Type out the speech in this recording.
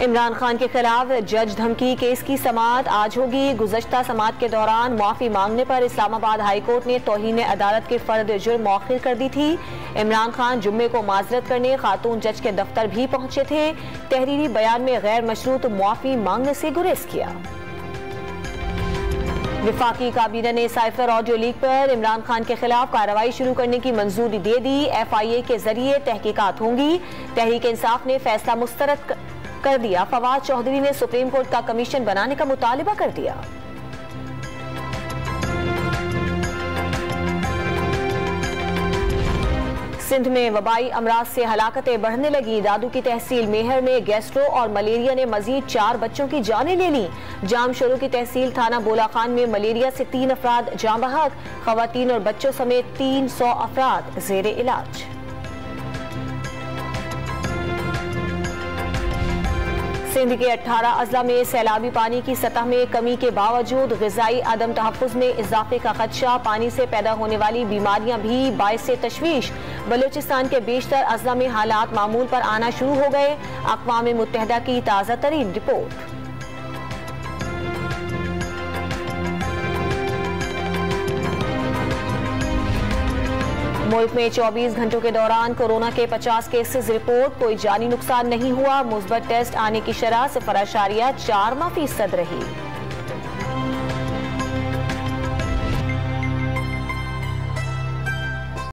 इमरान खान के खिलाफ जज धमकी केस की समाअत आज होगी। गुज़श्ता समाअत के दौरान माफी मांगने पर इस्लामाबाद हाई कोर्ट ने तौहीन अदालत के फर्द जुर्म मौखिर कर दी थी। इमरान खान जुम्मे को माजरत करने खातून जज के दफ्तर भी पहुंचे थे। तहरीरी बयान में गैर मशरूत माफी मांगने से गुरेज किया। विफाकी काबीना ने साइफर ऑडियो लीक पर इमरान खान के खिलाफ कार्रवाई शुरू करने की मंजूरी दे दी। FIA के जरिए तहकीकात होंगी। तहरीक इंसाफ ने फैसला मुस्तरद कर दिया। फवाद चौधरी ने सुप्रीम कोर्ट का कमीशन बनाने का मुतालिबा कर दिया। सिंध में वबाई अमराज से हलाकतें बढ़ने लगी। दादू की तहसील मेहर में गैस्ट्रो और मलेरिया ने मजीद 4 बच्चों की जानें ले ली। जामशरू की तहसील थाना बोला खान में मलेरिया से 3 अफराद जाँ बहक। खवातीन और बच्चों समेत 300 अफराद जेरे इलाज। सिंध के 18 अजला में सैलाबी पानी की सतह में कमी के बावजूद ग़िज़ाई अदम तहफ़्फ़ुज़ में इजाफे का खदशा। पानी से पैदा होने वाली बीमारियां भी बाइस तशवीश। बलूचिस्तान के बेशतर अजला में हालात मामूल पर आना शुरू हो गए। अक़वाम मुत्तहिदा की ताज़ा तरीन रिपोर्ट। मुल्क में 24 घंटों के दौरान कोरोना के 50 केसेस रिपोर्ट। कोई जानी नुकसान नहीं हुआ। मुस्बत टेस्ट आने की शरह 0.4% रही।